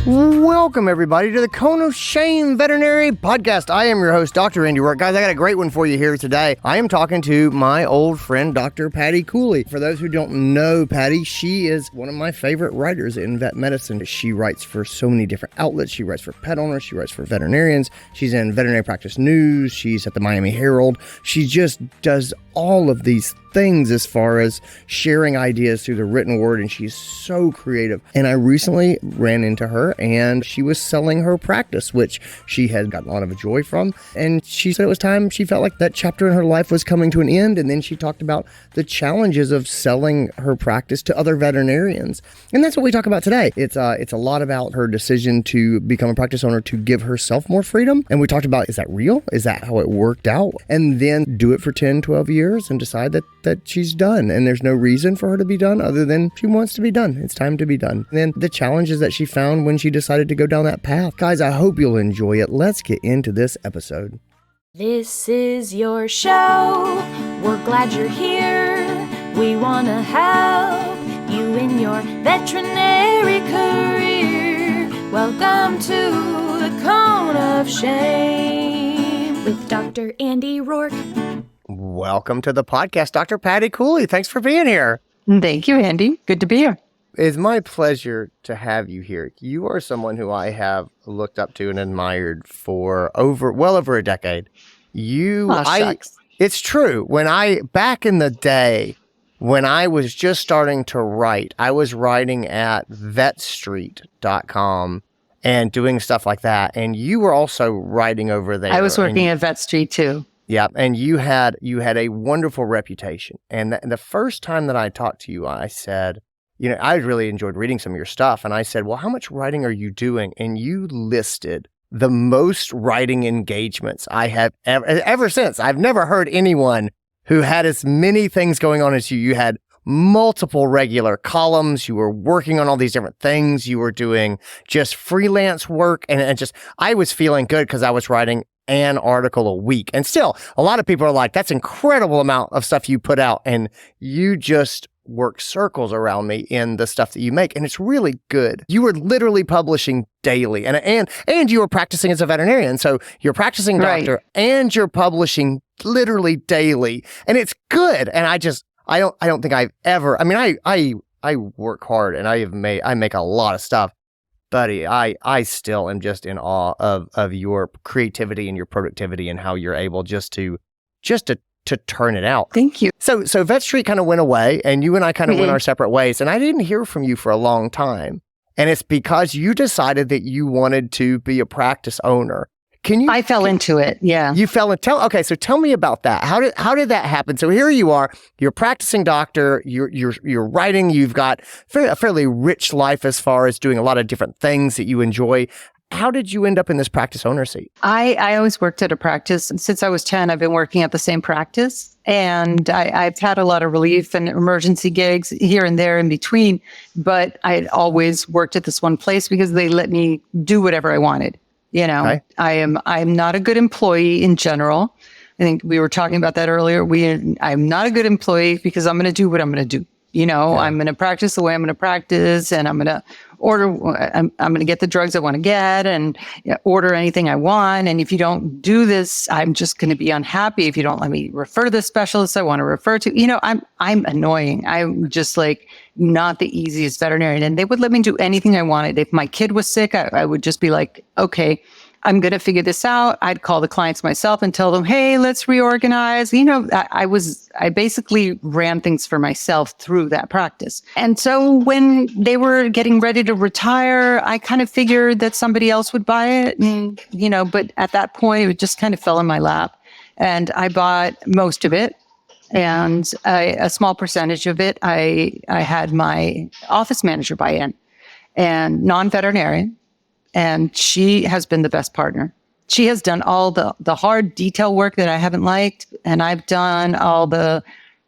Welcome, everybody, to the Cone of Shame Veterinary Podcast. I am your host, DrAndyRoark. Guys, I got a great one for you here today. I am talking to my old friend, Dr. Patti Khuly. For those who don't know Patti, she is one of my favorite writers in vet medicine. She writes for so many different outlets. She writes for pet owners. She writes for veterinarians. She's in Veterinary Practice News. She's at the Miami Herald. She just does all of these things as far as sharing ideas through the written word, and she's so creative. And I recently ran into her, and she was selling her practice, which she had gotten a lot of joy from. And she said it was time. She felt like that chapter in her life was coming to an end. And then she talked about the challenges of selling her practice to other veterinarians. And that's what we talk about today. It's a lot about her decision to become a practice owner to give herself more freedom. And we talked about, is that real? Is that how it worked out? And then do it for 10, 12 years and decide that she's done. And there's no reason for her to be done other than she wants to be done. It's time to be done. And then the challenges that she found when she decided to go down that path. Guys, I hope you'll enjoy it. Let's get into this episode. This is your show. We're glad you're here. We want to help you in your veterinary career. Welcome to the Cone of Shame with Dr. DrAndyRoark. Welcome to the podcast, Dr. Patti Khuly. Thanks for being here. Thank you, Andy. Good to be here. It's my pleasure to have you here. You are someone who I have looked up to and admired for well over a decade. Shucks. It's true. Back in the day, when I was just starting to write, I was writing at Vetstreet.com and doing stuff like that. And you were also writing over there. I was working at Vetstreet too. Yeah, and you had a wonderful reputation. And the first time that I talked to you, I said, I really enjoyed reading some of your stuff. And I said, well, how much writing are you doing? And you listed the most writing engagements I have ever since. I've never heard anyone who had as many things going on as you. You had multiple regular columns. You were working on all these different things. You were doing just freelance work. And I was feeling good because I was writing an article a week. And still, a lot of people are like, that's an incredible amount of stuff you put out. And you just work circles around me in the stuff that you make. And it's really good. You were literally publishing daily and you were practicing as a veterinarian. So you're practicing doctor Right. and you're publishing literally daily. And it's good. And I don't think I've ever, I work hard and I make a lot of stuff. Buddy, I still am just in awe of your creativity and your productivity and how you're able just to turn it out. Thank you. So Vetstreet kind of went away and you and I kind of went our separate ways, and I didn't hear from you for a long time. And it's because you decided that you wanted to be a practice owner. I fell into it. Yeah. You fell in. So tell me about that. How did that happen? So here you are, you're a practicing doctor, you're writing, you've got a fairly rich life as far as doing a lot of different things that you enjoy. How did you end up in this practice owner seat? I always worked at a practice. Since I was 10, I've been working at the same practice. And I've had a lot of relief and emergency gigs here and there in between. But I had always worked at this one place because they let me do whatever I wanted. Okay. I'm not a good employee in general. I think we were talking about that earlier. I'm not a good employee because I'm going to do what I'm going to do. I'm going to practice the way I'm going to practice, and I'm going to order. I'm going to get the drugs I want to get and order anything I want. And if you don't do this, I'm just going to be unhappy. If you don't let me refer to the specialist I want to refer to, I'm annoying. I'm just like not the easiest veterinarian, and they would let me do anything I wanted. If my kid was sick, I would just be like, okay, I'm going to figure this out. I'd call the clients myself and tell them, hey, let's reorganize. I basically ran things for myself through that practice. And so when they were getting ready to retire, I kind of figured that somebody else would buy it. And, but at that point, it just kind of fell in my lap. And I bought most of it. And a small percentage of it, I had my office manager buy in, and non-veterinarian. And she has been the best partner. She has done all the hard detail work that I haven't liked. And I've done all the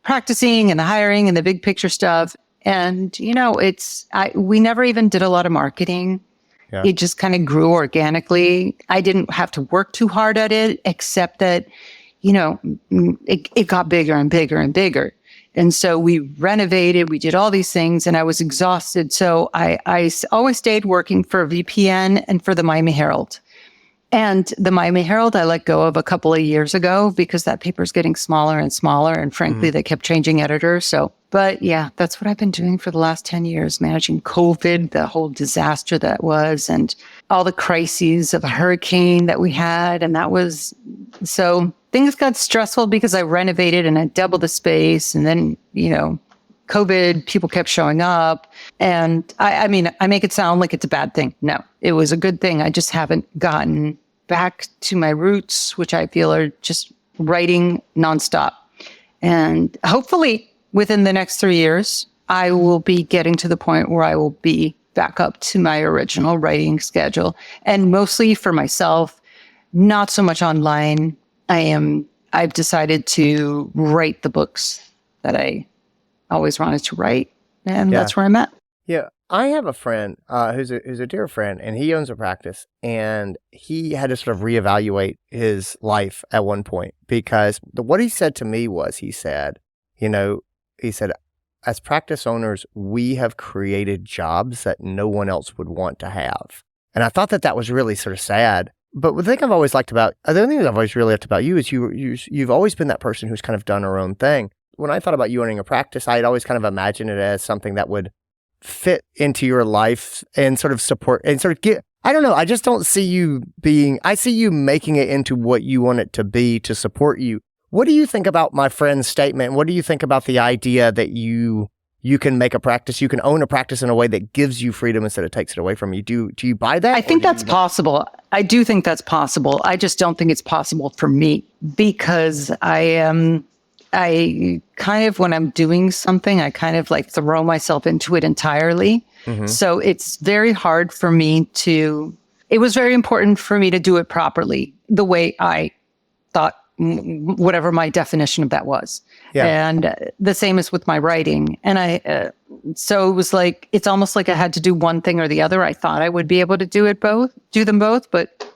practicing and the hiring and the big picture stuff. And, we never even did a lot of marketing. Yeah. It just kind of grew organically. I didn't have to work too hard at it, except that, it got bigger and bigger and bigger. And so we renovated, we did all these things, and I was exhausted. So I always stayed working for VPN and for the Miami Herald. And the Miami Herald, I let go of a couple of years ago because that paper's getting smaller and smaller. And frankly, they kept changing editors. So, but yeah, that's what I've been doing for the last 10 years, managing COVID, the whole disaster that was, and all the crises of a hurricane that we had. And that was, so things got stressful because I renovated and I doubled the space. And then, COVID, people kept showing up. And I mean, I make it sound like it's a bad thing. No, it was a good thing. I just haven't gotten back to my roots, which I feel are just writing nonstop. And hopefully within the next 3 years, I will be getting to the point where I will be back up to my original writing schedule, and mostly for myself, not so much online. I've decided to write the books that I always wanted to write, and that's where I'm at. Yeah, I have a friend who's a dear friend, and he owns a practice, and he had to sort of reevaluate his life at one point because what he said to me was, he said, as practice owners, we have created jobs that no one else would want to have. And I thought that was really sort of sad. But the thing I've always liked about, the other thing I've always really liked about you is you've always been that person who's kind of done her own thing. When I thought about you owning a practice, I'd always kind of imagined it as something that would fit into your life and sort of support and sort of get, I don't know, I just don't see you I see you making it into what you want it to be to support you. What do you think about my friend's statement? What do you think about the idea that you can make a practice, you can own a practice in a way that gives you freedom instead of takes it away from you? Do you buy that? I think that's possible. I do think that's possible. I just don't think it's possible for me because I kind of, when I'm doing something, I kind of like throw myself into it entirely. Mm-hmm. So it's very hard for me it was very important for me to do it properly, the way I thought, whatever my definition of that was. Yeah. And the same is with my writing. And so it was like, it's almost like I had to do one thing or the other. I thought I would be able to do them both, but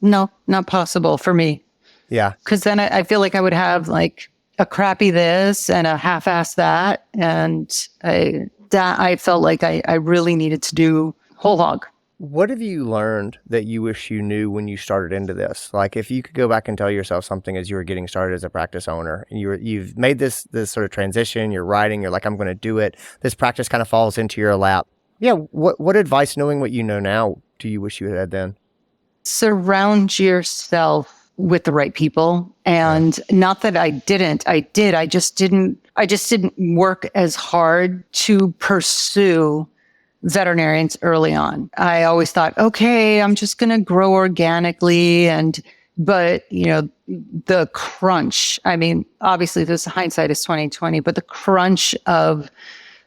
no, not possible for me. Yeah. Because then I feel like I would have like a crappy this and a half-ass that. And I felt like I really needed to do whole hog. What have you learned that you wish you knew when you started into this? Like if you could go back and tell yourself something as you were getting started as a practice owner, and you've made this sort of transition, you're writing, you're like, I'm going to do it. This practice kind of falls into your lap. Yeah. What advice, knowing what you know now, do you wish you had then? Surround yourself with the right people. And not that I didn't, I did. I just didn't work as hard to pursue veterinarians early on. I always thought, okay, I'm just going to grow organically. But the crunch, I mean, obviously this hindsight is 2020, but the crunch of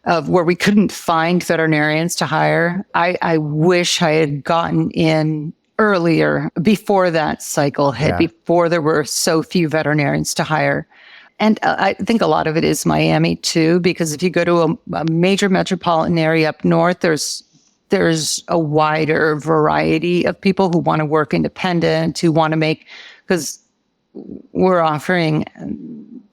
where we couldn't find veterinarians to hire, I wish I had gotten in earlier, before that cycle hit, before there were so few veterinarians to hire. And I think a lot of it is Miami too, because if you go to a major metropolitan area up north, there's a wider variety of people who want to work independent, who want to make, because we're offering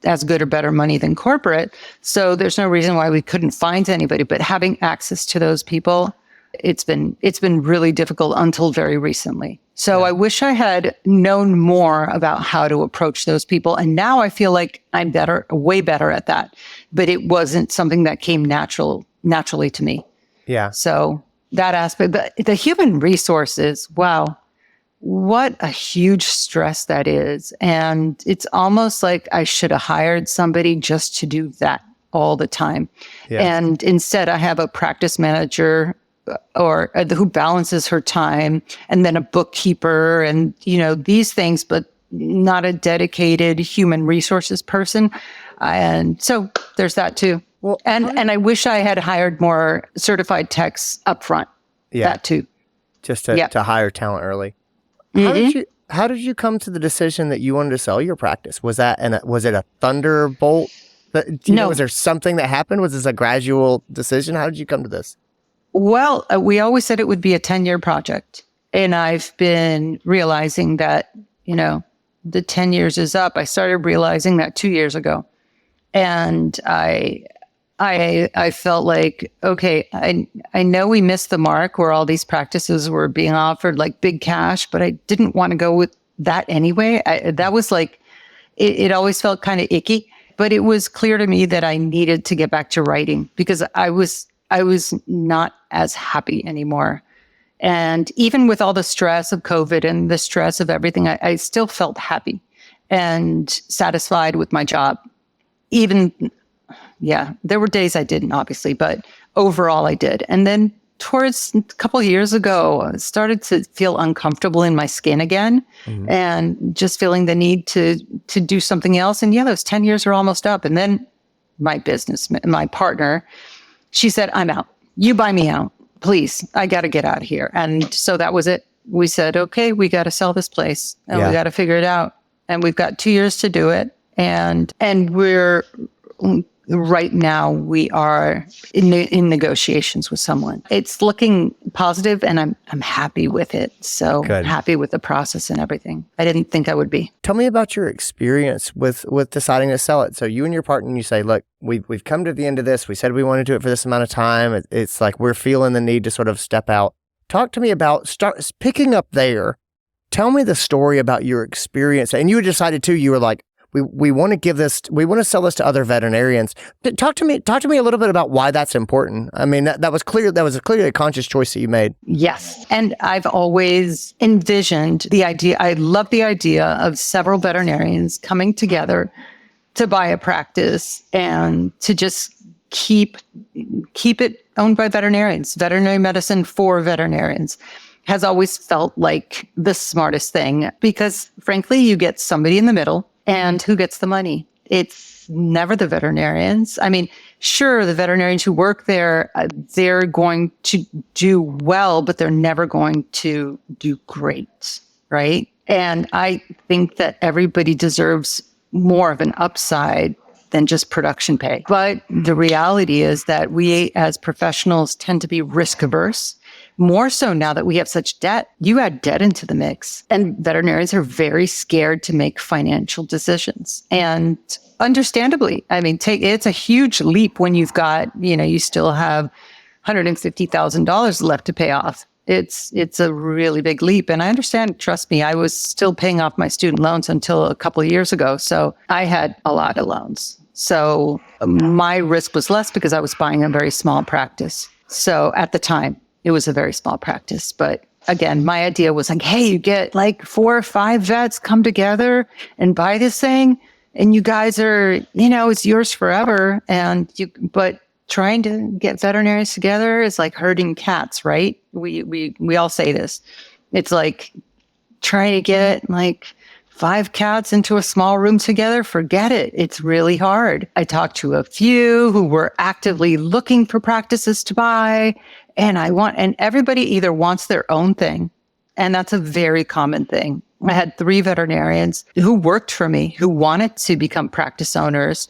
as good or better money than corporate. So there's no reason why we couldn't find anybody, but having access to those people, it's been really difficult until very recently. So I wish I had known more about how to approach those people. And now I feel like I'm way better at that. But it wasn't something that came naturally to me. Yeah. So that aspect, the human resources, wow, what a huge stress that is. And it's almost like I should have hired somebody just to do that all the time. Yeah. And instead I have a practice manager or who balances her time, and then a bookkeeper and, these things, but not a dedicated human resources person. And so there's that too. Well, and I wish I had hired more certified techs up front. Yeah. That too. Just to hire talent early. Mm-hmm. How did you come to the decision that you wanted to sell your practice? Was it a thunderbolt? No. Was there something that happened? Was this a gradual decision? How did you come to this? Well, we always said it would be a 10-year project. And I've been realizing that, the 10 years is up. I started realizing that 2 years ago. And I felt like, okay, I know we missed the mark where all these practices were being offered like big cash, but I didn't want to go with that anyway. That was like, it always felt kind of icky, but it was clear to me that I needed to get back to writing because I was not as happy anymore. And even with all the stress of COVID and the stress of everything, I still felt happy and satisfied with my job. There were days I didn't, obviously, but overall I did. And then towards a couple of years ago, I started to feel uncomfortable in my skin again and just feeling the need to do something else. And those 10 years are almost up. And then my partner, she said, I'm out. You buy me out, please. I got to get out of here. And so that was it. We said, okay, we got to sell this place and we got to figure it out. And we've got 2 years to do it. And we're right now we are in negotiations with someone. It's looking positive and I'm happy with it. So happy with the process and everything. I didn't think I would be. Tell me about your experience with deciding to sell it. So you and your partner, you say, look, we've come to the end of this. We said we want to do it for this amount of time. It's like we're feeling the need to sort of step out. Talk to me about picking up there. Tell me the story about your experience. And you decided too, you were like, we want to sell this to other veterinarians. Talk to me a little bit about why that's important. I mean, that was clear. That was clearly a conscious choice that you made. Yes. And I've always envisioned the idea. I love the idea of several veterinarians coming together to buy a practice and to just keep it owned by veterinarians. Veterinary medicine for veterinarians has always felt like the smartest thing because, frankly, you get somebody in the middle. And who gets the money? It's never the veterinarians. I mean, sure, the veterinarians who work there, they're going to do well, but they're never going to do great, right? And I think that everybody deserves more of an upside than just production pay. But the reality is that we as professionals tend to be risk averse. More so now that we have such debt. You add debt into the mix, and veterinarians are very scared to make financial decisions. And understandably, I mean, it's a huge leap when you've got, you still have $150,000 left to pay off. It's a really big leap. And I understand, trust me, I was still paying off my student loans until a couple of years ago. So I had a lot of loans. So my risk was less because I was buying a very small practice. So at the time, it was a very small practice. But again, my idea was like, hey, you get like 4 or 5 vets come together and buy this thing. And you guys are, it's yours forever. But trying to get veterinarians together is like herding cats, right? We all say this. It's like trying to get like 5 cats into a small room together. Forget it. It's really hard. I talked to a few who were actively looking for practices to buy. And everybody either wants their own thing. And that's a very common thing. I had 3 veterinarians who worked for me, who wanted to become practice owners,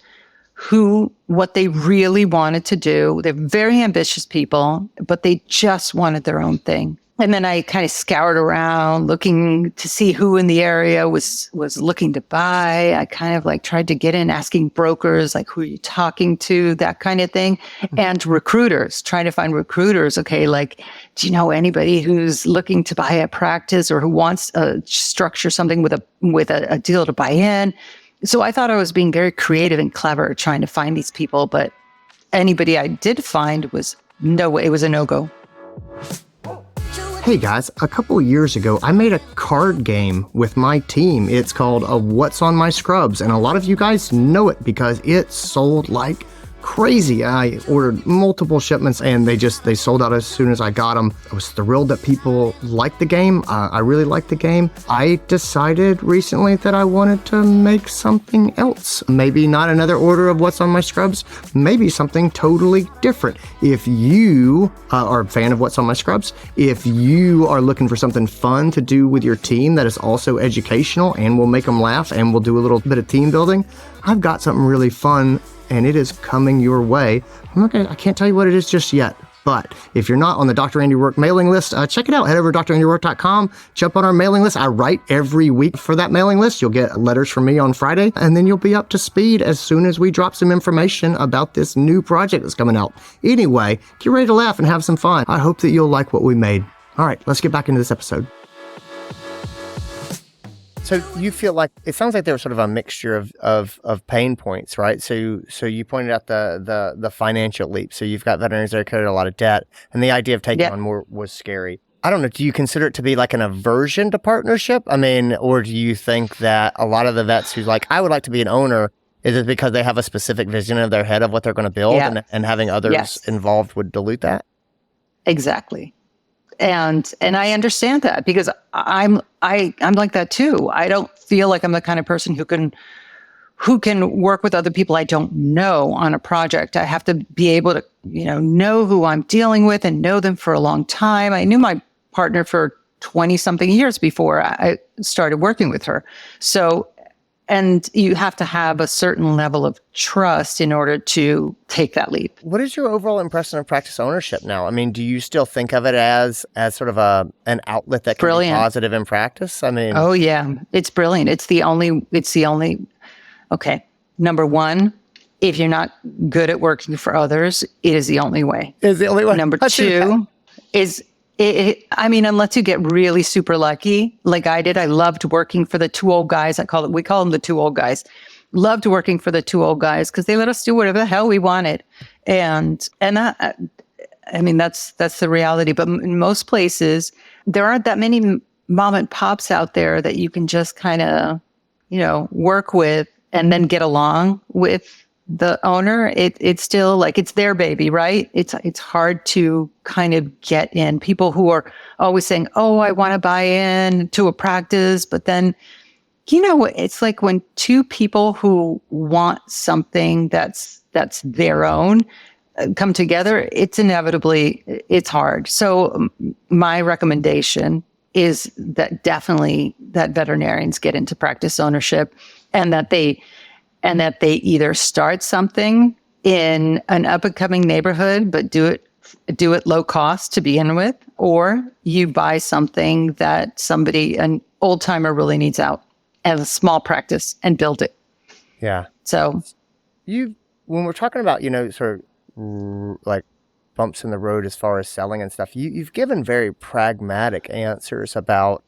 what they really wanted to do. They're very ambitious people, but they just wanted their own thing. And then I kind of scoured around looking to see who in the area was looking to buy. I kind of like tried to get in, asking brokers, like, who are you talking to, that kind of thing. And recruiters, trying to find recruiters. Okay, like, do you know anybody who's looking to buy a practice or who wants to structure something with a deal to buy in? So I thought I was being very creative and clever trying to find these people, but anybody I did find it was a no-go. Hey guys, a couple of years ago, I made a card game with my team. It's called What's on My Scrubs, and a lot of you guys know it because it sold like crazy. I ordered multiple shipments and they sold out as soon as I got them. I was thrilled that people liked the game. I really liked the game. I decided recently that I wanted to make something else. Maybe not another order of What's on My Scrubs, maybe something totally different. If you are a fan of What's on My Scrubs, if you are looking for something fun to do with your team that is also educational and will make them laugh and will do a little bit of team building, I've got something really fun and it is coming your way. I can't tell you what it is just yet, But if you're not on the Dr. Andy Roark mailing list, check it out. Head over to drandyrroark.com, jump on our mailing list. I write every week for that mailing list. You'll get letters from me on Friday, and then you'll be up to speed as soon as we drop some information about this new project that's coming out. Anyway, get ready to laugh and have some fun. I hope that you'll like what we made. All right, let's get back into this episode. So you feel like, it sounds like there was sort of a mixture of pain points, right? So you pointed out the financial leap. So you've got veterinarians that carried a lot of debt, and the idea of taking on more was scary. I don't know, do you consider it to be like an aversion to partnership? I mean, or do you think that a lot of the vets who's like, I would like to be an owner, is it because they have a specific vision in their head of what they're going to build, and having others involved would dilute that? Exactly. And I understand that, because I'm like that too. I don't feel like I'm the kind of person who can work with other people I don't know on a project. I have to be able to, know who I'm dealing with and know them for a long time. I knew my partner for 20 something years before I started working with her. So, and you have to have a certain level of trust in order to take that leap. What is your overall impression of practice ownership now? I mean, do you still think of it as sort of an outlet that can be positive in practice? I mean, oh yeah, it's brilliant. It's the only, okay. Number one, if you're not good at working for others, it is the only way. Is the only way. Number two is, unless you get really super lucky, like I did. I loved working for the two old guys. We call them the two old guys. Loved working for the two old guys because they let us do whatever the hell we wanted. And that, that's the reality. But in most places, there aren't that many mom and pops out there that you can just kind of, work with and then get along with the owner. It's still like, it's their baby, right? It's hard to kind of get in. People who are always saying, oh, I want to buy in to a practice, but then, it's like when two people who want something that's their own come together, it's hard. So my recommendation is that definitely that veterinarians get into practice ownership, and that they either start something in an up-and-coming neighborhood, but do it low cost to begin with, or you buy something that an old-timer really needs out as a small practice and build it. Yeah. So when we're talking about, sort of like bumps in the road as far as selling and stuff, you've given very pragmatic answers about,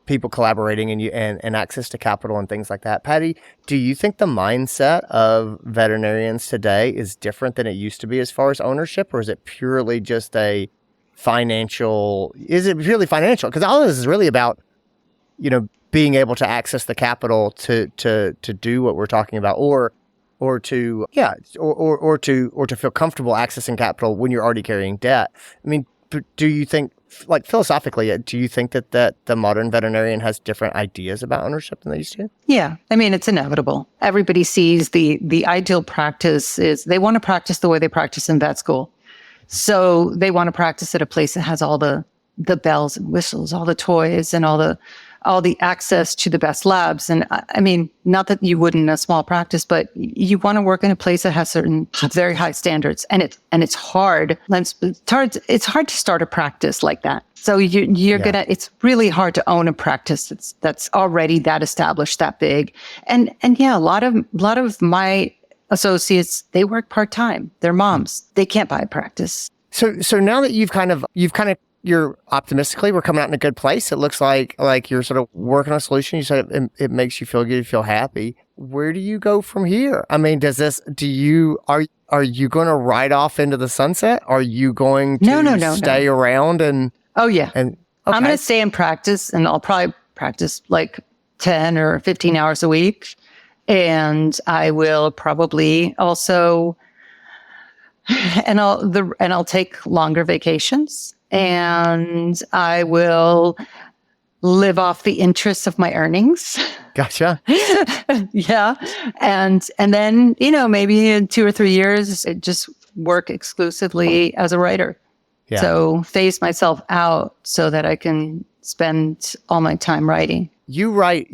people collaborating and access to capital and things like that. Patti, do you think the mindset of veterinarians today is different than it used to be as far as ownership, or is it purely just financial? Because all of this is really about, being able to access the capital to do what we're talking about, or to feel comfortable accessing capital when you're already carrying debt. I mean, do you think, like philosophically, do you think that the modern veterinarian has different ideas about ownership than they used to? Yeah. It's inevitable. Everybody sees the ideal practice is they want to practice the way they practice in vet school. So they want to practice at a place that has all the bells and whistles, all the toys, and all the access to the best labs. And not that you wouldn't in a small practice, but you want to work in a place that has certain very high standards. And it's hard. It's hard to start a practice like that. So it's really hard to own a practice that's already that established, that big. And yeah, a lot of my associates, they work part-time. They're moms. They can't buy a practice. So now that you're optimistically, we're coming out in a good place. It looks like you're sort of working on a solution. You said it makes you feel good, you feel happy. Where do you go from here? I mean, are you going to ride off into the sunset? Are you going to stay around and? Oh yeah. And okay. I'm going to stay in practice, and I'll probably practice like 10 or 15 hours a week. And I will probably also, and I'll take longer vacations. And I will live off the interest of my earnings. Gotcha. Yeah. And then, maybe in 2 or 3 years, just work exclusively as a writer. Yeah. So phase myself out so that I can spend all my time writing. You write,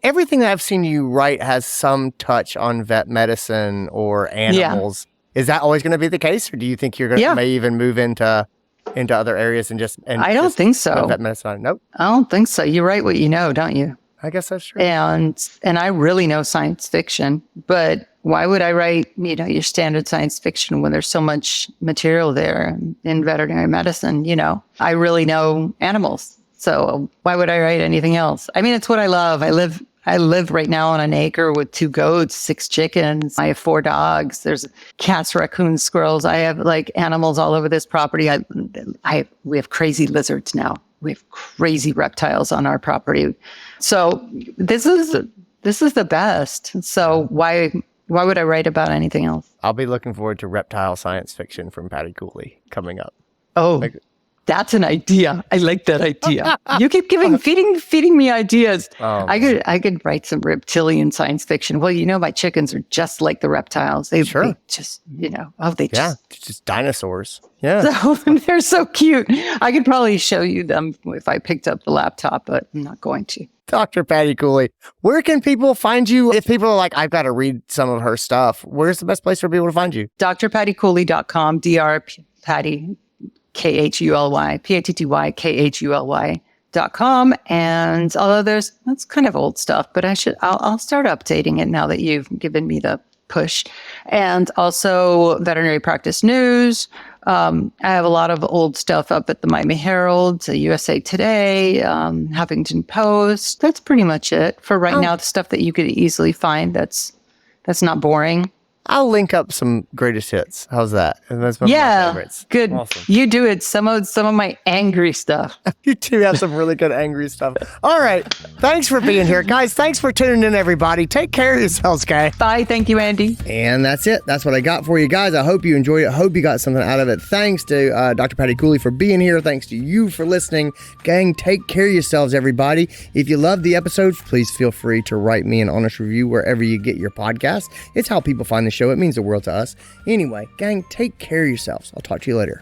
everything that I've seen you write has some touch on vet medicine or animals. Is that always going to be the case, or do you think you're going to may even move into other areas and I don't think so. Vet medicine? Nope. I don't think so. You write what you know, don't you? I guess that's true. And I really know science fiction, but why would I write, your standard science fiction when there's so much material there in veterinary medicine? I really know animals. So why would I write anything else? I mean, it's what I love. I live right now on an acre with 2 goats, 6 chickens. I have 4 dogs. There's cats, raccoons, squirrels. I have animals all over this property. We have crazy lizards now. We have crazy reptiles on our property. So this is the best. So why would I write about anything else? I'll be looking forward to reptile science fiction from Patti Khuly coming up. Oh, that's an idea. I like that idea. You keep feeding me ideas. Oh, I could write some reptilian science fiction. Well, my chickens are just like the reptiles. They just, just dinosaurs. Yeah. So they're so cute. I could probably show you them if I picked up the laptop, but I'm not going to. Dr. Patti Khuly, where can people find you? If people are like, I've got to read some of her stuff, where's the best place for people to find you? DrPattyKhuly.com, Patty, Khuly, PattyKhuly.com. And although that's kind of old stuff, but I'll start updating it now that you've given me the push. And also veterinary practice news. I have a lot of old stuff up at the Miami Herald, USA Today, Huffington Post. That's pretty much it for right now. The stuff that you could easily find that's not boring. I'll link up some greatest hits. How's that? And that's one of my favorites. Good. Awesome. You do it. Some of my angry stuff. You do have some really good angry stuff. All right. Thanks for being here, guys. Thanks for tuning in, everybody. Take care of yourselves, guys. Bye. Thank you, Andy. And that's it. That's what I got for you guys. I hope you enjoyed it. I hope you got something out of it. Thanks to Dr. Patti Khuly for being here. Thanks to you for listening. Gang, take care of yourselves, everybody. If you love the episodes, please feel free to write me an honest review wherever you get your podcast. It's how people find the show. It means the world to us. Anyway, gang, take care of yourselves. I'll talk to you later.